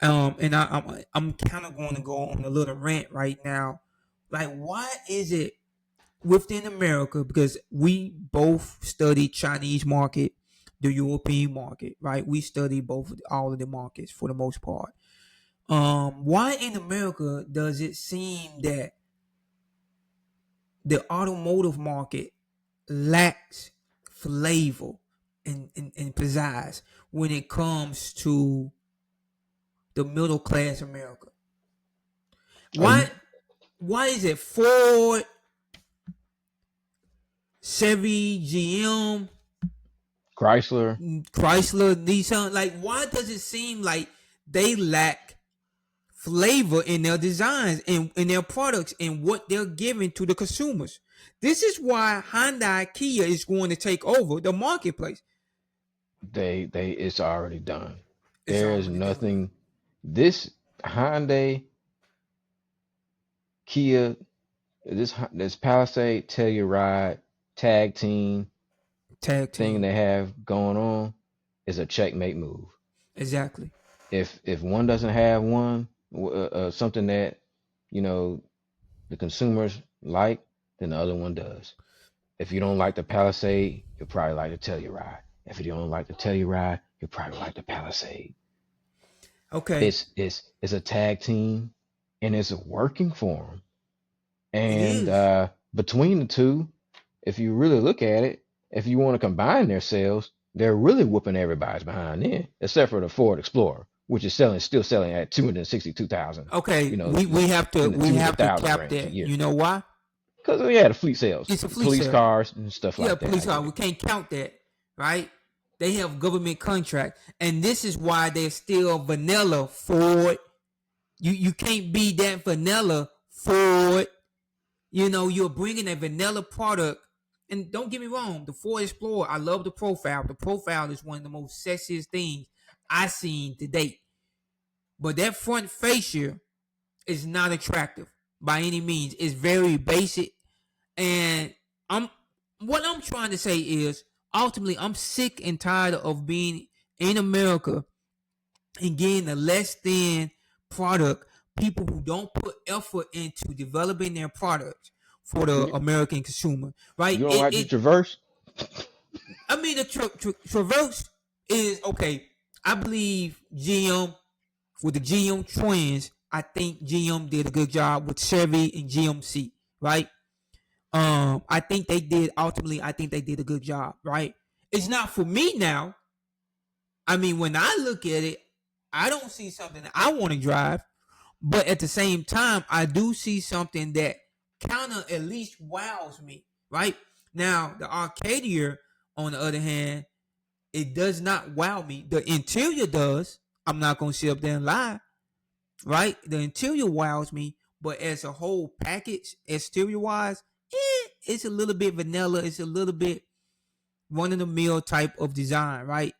And I'm kind of going to go on a little rant right now. Like, why is it within America? Because we both study Chinese market, the European market, right? We study both all of the markets for the most part. Why in America does it seem that the automotive market lacks flavor and pizzazz when it comes to the middle class America? Why why is it Ford, Chevy, GM, Chrysler, Nissan? Like, why does it seem like they lack flavor in their designs and in their products and what they're giving to the consumers? This is why Hyundai Kia is going to take over the marketplace. they it's already done. It's There's already done. nothing. This Hyundai, Kia, this Palisade, Telluride tag team Tag thing team. they have going on is a checkmate move. Exactly. If one doesn't have one, something that you know the consumers like, then the other one does. If you don't like the Palisade, you'll probably like the Telluride. If you don't like the Telluride, you'll probably like the Palisade. Okay. It's a tag team, and it's working for them. It And is. between the two, if you really look at it, if you want to combine their sales, they're really whooping everybody's behind then, except for the Ford Explorer, which is still selling at 262,000. Okay. You know, We have to in the two hundred thousand cap range a that. year. You know why? Because the fleet sales, It's a fleet police sale. cars and stuff Yeah, like that. police I car. get We it. can't count that, right? They have government contract, and this is why they're still vanilla Ford. You can't be that vanilla Ford. You know, you're bringing a vanilla product. And don't get me wrong, the Ford Explorer, I love the profile. The profile is one of the most sexiest things I've seen to date. But that front fascia is not attractive by any means. It's very basic. And I'm what I'm trying to say is ultimately I'm sick and tired of being in America and getting a less than product. People who don't put effort into developing their product for the You, American consumer, right? you don't It, like the it Traverse? I mean, the Traverse is okay. I believe GM with the GM twins. I think GM did a good job with Chevy and GMC, right? I think they did ultimately. I think they did a good job, right? It's not for me now. I mean, when I look at it, I don't see something that I want to drive, but at the same time, I do see something that kind of at least wows me, right? Now, the Arcadia, on the other hand, it does not wow me. The interior does. I'm not gonna sit up there and lie, right? The interior wows me, but as a whole package, exterior wise, it's a little bit vanilla. It's a little bit one of the mill type of design, right?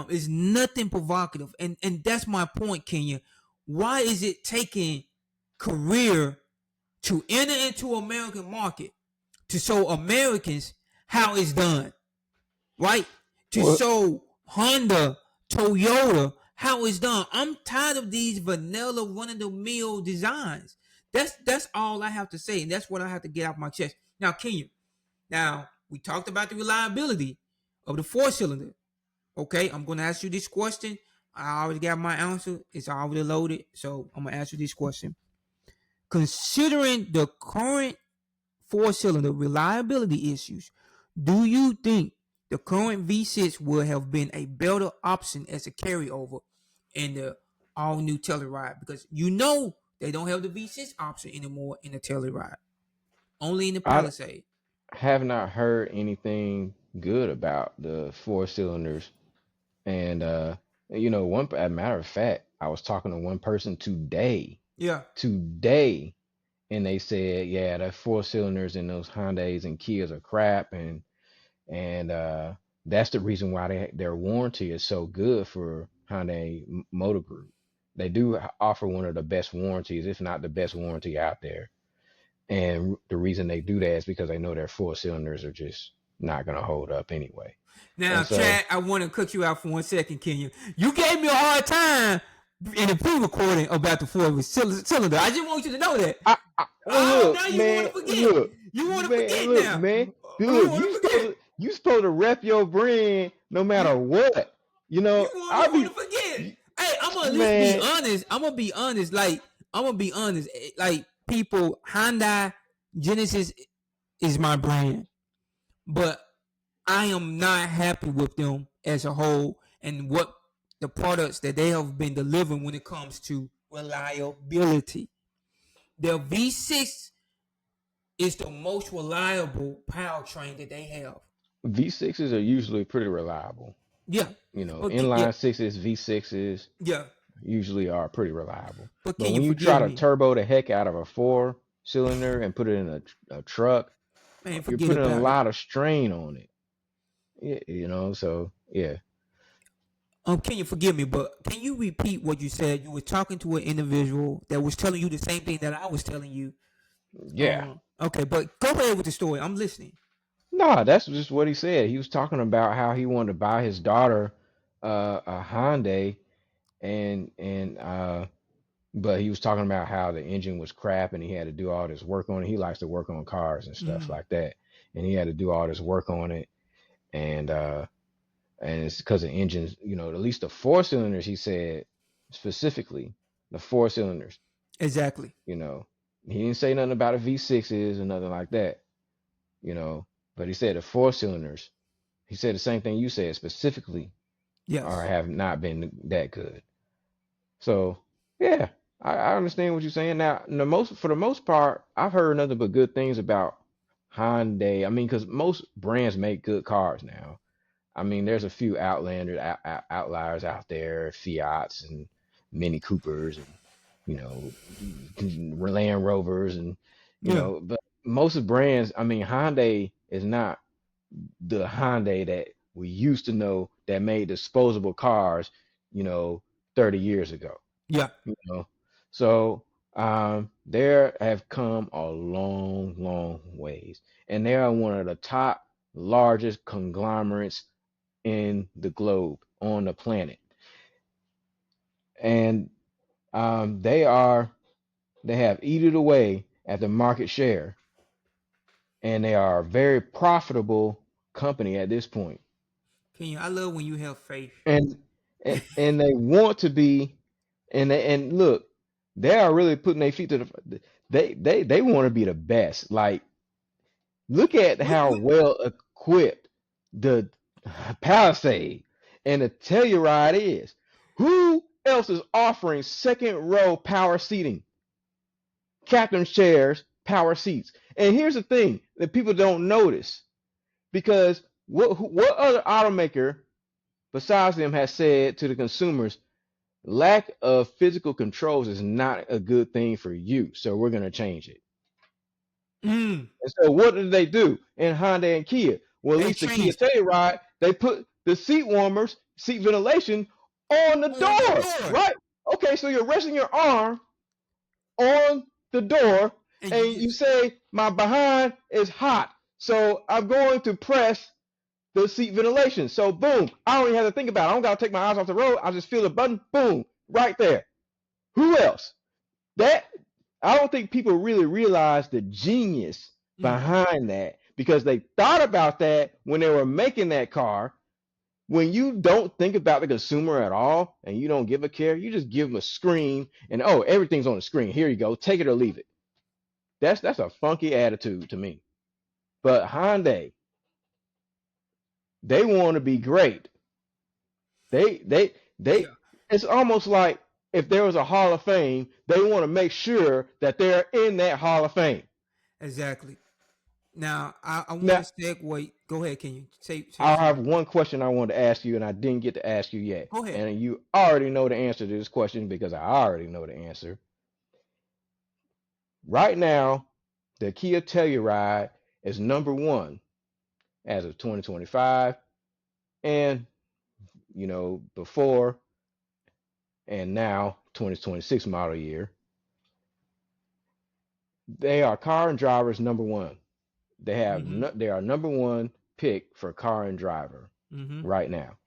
It's nothing provocative, and that's my point, Kenya. Why is it taking career to enter into American market to show Americans how it's done, right? To Well, show Honda, Toyota how it's done. I'm tired of these vanilla run of the mill designs. That's all I have to say, and that's what I have to get off my chest. Now, Kenya. Now we talked about the reliability of the four cylinder. Okay, I'm gonna ask you this question. I already got my answer. It's already loaded, so I'm gonna ask you this question. Considering the current four-cylinder reliability issues, do you think the current V6 would have been a better option as a carryover in the all-new Telluride? Because you know they don't have the V6 option anymore in the Telluride, only in the I Palisade. have not heard anything good about the four cylinders. And one as a matter of fact, I was talking to one person Yeah. today, and they said, yeah, the four cylinders in those Hyundais and Kias are crap, and that's the reason why their warranty is so good for Hyundai Motor Group. They do offer one of the best warranties, if not the best warranty out there. And the reason they do that is because they know their four cylinders are just not gonna hold up anyway. Now, And so Chad, I want to cut you out for 1 second, Kenya. You gave me a hard time in the pre-recording about the Ford cylinder. I just want you to know that. Well, Oh, look, now you want man, to forget. look, You want to man, forget look, now. man, You look. want to forget. You supposed to rep your brand no matter You what. You know, you I'll want to be, forget. y- Hey, I'm gonna at least be man. honest. I'm gonna be honest. Like I'm gonna be honest. Like people, Hyundai Genesis is my brand, but I am not happy with them as a whole and what the products that they have been delivering when it comes to reliability. Their V6 is the most reliable powertrain that they have. V6s are usually pretty reliable. Yeah, You know, but yeah, inline sixes, V6s yeah. usually are pretty reliable. But But can you when you try forgive to me, turbo the heck out of a four cylinder and put it in a truck, man? you're Forget putting a about it. lot of strain on it. Yeah, you know, so yeah. Can you forgive me? But can you repeat what you said? You were talking to an individual that was telling you the same thing that I was telling you. Yeah. Okay, but go ahead with the story. I'm listening. No, that's just what he said. He was talking about how he wanted to buy his daughter a Hyundai and but he was talking about how the engine was crap and he had to do all this work on it. He likes to work on cars and stuff Mm, like that. And he had to do all this work on it and it's because the engines, you know, at least the four cylinders, he said specifically, the four cylinders, exactly. you know. He didn't say nothing about a V6s or nothing like that, you know, but he said the four cylinders, he said the same thing you said specifically, or Yes. have not been that good. So yeah, I understand what you're saying. Now, for the most part, I've heard nothing but good things about Hyundai. I mean, because most brands make good cars now. I mean, there's a few outliers out there, Fiats and Mini Coopers and you know Land Rovers and Yeah. but most of the brands, I mean, Hyundai is not the Hyundai that we used to know that made disposable cars, you know, 30 years ago, Yeah. you know. So there have come a long, long ways, and they are one of the top largest conglomerates in the globe on the planet, and they have eaten away at the market share, and they are a very profitable company at this point. Can you? I love when you have faith. And and they want to be, and look, they are really putting their feet to they want to be the best. Like, look at how We well equipped the Palisade and the Telluride is. Who else is offering second row power seating, captain's chairs, power seats? And here's the thing that people don't notice, because what other automaker besides them has said to the consumers, lack of physical controls is not a good thing for you, so we're going to change it. mm, And so what did they do in Hyundai and Kia? Well, at they least the Kia changed Telluride, they put the seat warmers, seat ventilation on the on the door, door, right? Okay, so you're resting your arm on the door and you and you just say, my behind is hot, so I'm going to press the seat ventilation. So boom, I don't even have to think about it. I don't gotta take my eyes off the road. I just feel the button, boom, right there. Who else? That I don't think people really realize the genius mm, behind that, because they thought about that when they were making that car. When you don't think about the consumer at all and you don't give a care, you just give them a screen and oh, everything's on the screen. Here you go, take it or leave it. That's a funky attitude to me. But Hyundai, they want to be great. They yeah, it's almost like if there was a Hall of Fame, they want to make sure that they're in that Hall of Fame. exactly. Now I want Now, to segue. Go ahead. Can you say I something? have one question I wanted to ask you and I didn't get to ask you yet. Go ahead. And you already know the answer to this question because I already know the answer. Right now, the Kia Telluride is number one as of 2025 and before and now 2026 model year. They are car and drivers number one. Mm-hmm. They are number one pick for car and driver Mm-hmm. right now.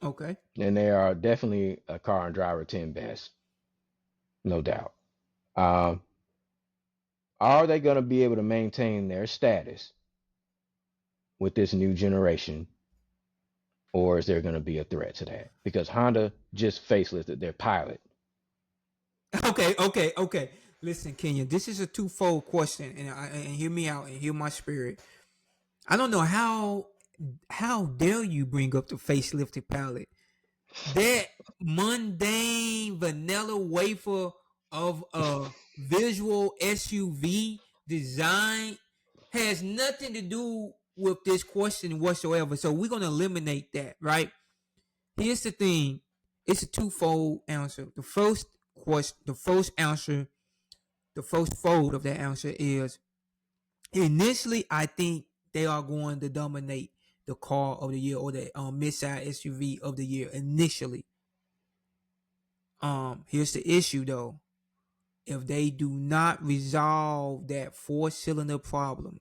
Okay. and they are definitely a car and driver 10 best, no doubt. Um, are they going to be able to maintain their status with this new generation, or is there going to be a threat to that? Because Honda just facelifted their Pilot. Okay. Listen, Kenya, this is a twofold question, and hear me out and hear my spirit. I don't know how dare you bring up the facelifted palette. That mundane vanilla wafer of a visual SUV design has nothing to do with this question whatsoever. So we're gonna eliminate that, right? Here's the thing: it's a twofold answer. The first question, the first fold of that answer is initially I think they are going to dominate the car of the year or the midsize SUV of the year initially. Here's the issue though. If they do not resolve that four-cylinder problem,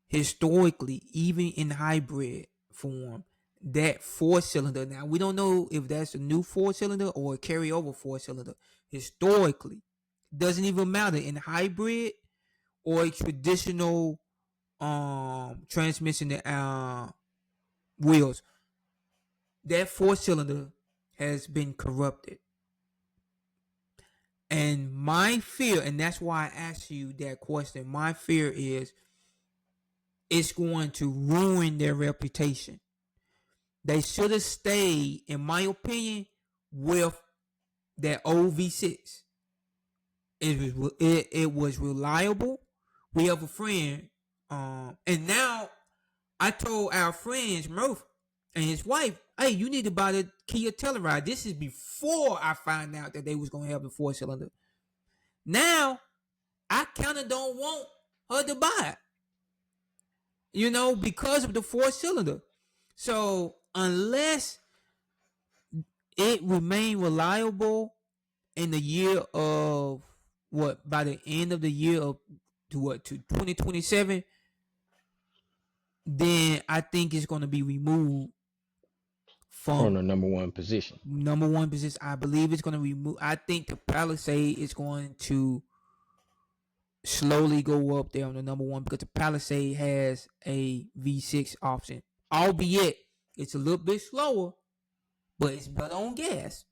historically, even in hybrid form, that four-cylinder, now we don't know if that's a new four-cylinder or a carryover four-cylinder. Historically, doesn't even matter in hybrid or a traditional transmission wheels. That four-cylinder has been corrupted. And my fear, and that's why I asked you that question, my fear is it's going to ruin their reputation. They should have stayed, in my opinion, with that old V6. It was reliable. We have a friend, and now I told our friends Murph and his wife, "Hey, you need to buy the Kia Telluride." This is before I found out that they was gonna have the four-cylinder. Now I kind of don't want her to buy it, because of the four-cylinder. So unless it remain reliable in the year of by the end of the year of to 2027, then I think it's going to be removed From from the number one position. number one position. I believe it's going to remove. I think the Palisade is going to slowly go up there on the number one because the Palisade has a V6 option, albeit it's a little bit slower, but it's better on gas.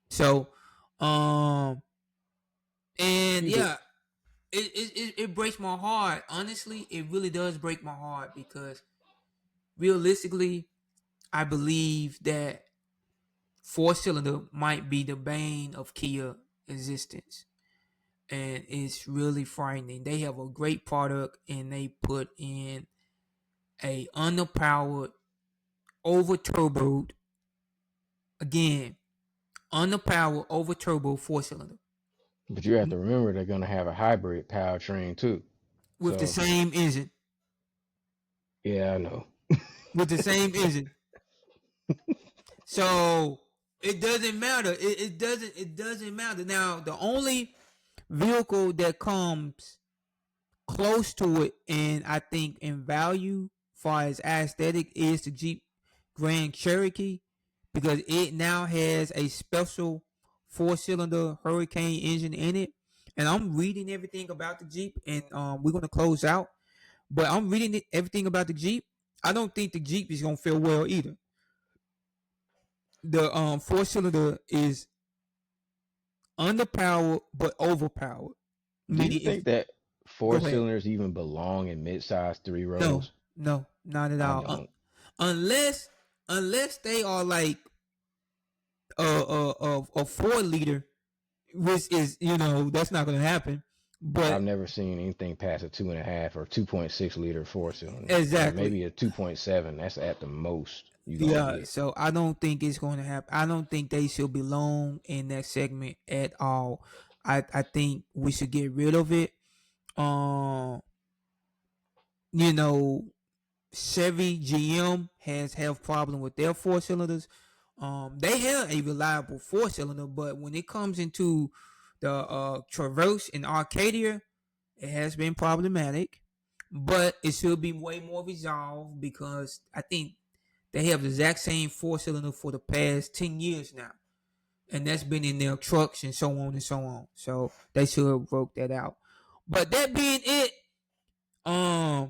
So, and yeah, it breaks my heart. Honestly, it really does break my heart because realistically, I believe that four-cylinder might be the bane of Kia existence. And it's really frightening. They have a great product and they put in a underpowered, over turboed, again, underpowered, over turbo four-cylinder But you have to remember they're going to have a hybrid powertrain too. with the So, same engine. yeah, I know. With the same engine. So it doesn't matter. It doesn't matter. Now the only vehicle that comes close to it, and I think in value, far as aesthetic, is the Jeep Grand Cherokee because it now has a special four-cylinder Hurricane engine in it. And I'm reading everything about the Jeep, and we're gonna close out. But I'm reading everything about the Jeep. I don't think the Jeep is gonna feel well either. The four-cylinder is underpowered but overpowered. Do you Meaning, if think that go four ahead. cylinders even belong in mid-size three No, rows? no, not at I all. don't. Unless they are like a 4 liter, which is that's not gonna happen. I've But never seen anything past a 2.5 or 2.6 liter four cylinder, or exactly, maybe a 2.7. That's at the most you're gonna yeah. get. So I don't think it's going to happen. I don't think they should belong in that segment at all. I think we should get rid of it. Um, you know, Chevy GM has have problem with their four-cylinders. They have a reliable four-cylinder, but when it comes into the Traverse and Arcadia, it has been problematic. But it should be way more resolved because I think They have the exact same 4-cylinder for the past 10 years now. And that's been in their trucks and so on and so on. So they should have worked that out. But that being it, we're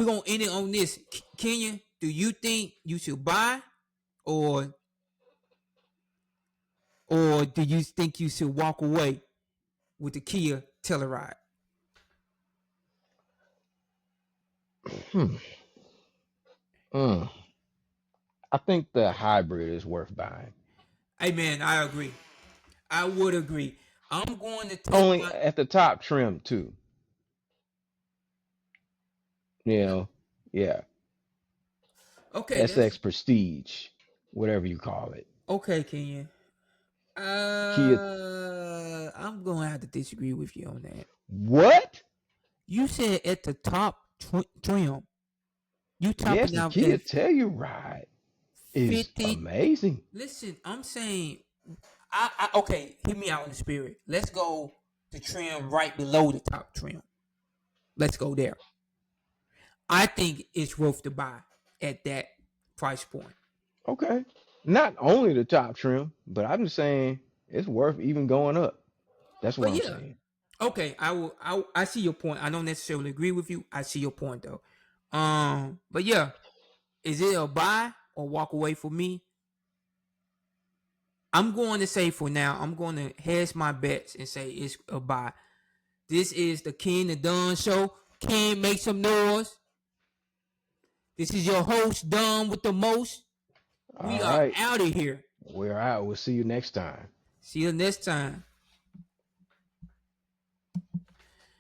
gonna end it on this. Kenya, do you think you should buy or do you think you should walk away with the Kia Telluride? Hmm. I think the hybrid is worth buying. Hey man, I agree. I would agree. I'm going to take Only my at the top trim too. You know, yeah. okay. That's SX Prestige, whatever you call it. okay, Kenya. Kia. I'm gonna have to disagree with you on that. What? You said at the top trim. You Yes, topping the out Kia at Telluride is 50. amazing. Listen, I'm saying, okay. Hear me out in the spirit. Let's go to trim right below the top trim. Let's go there. I think it's worth to buy at that price point. Okay. Not only the top trim, but I'm just saying it's worth even going up. That's what But I'm yeah, saying. okay. I see your point. I don't necessarily agree with you. I see your point though. But yeah, is it a buy or walk away for me? I'm going to say for now, I'm going to hedge my bets and say it's a buy. This is the Ken and Don show. Ken, make some noise. This is your host, Don with the most. We All are right. out of here. We're out. We'll see you next time. See you next time.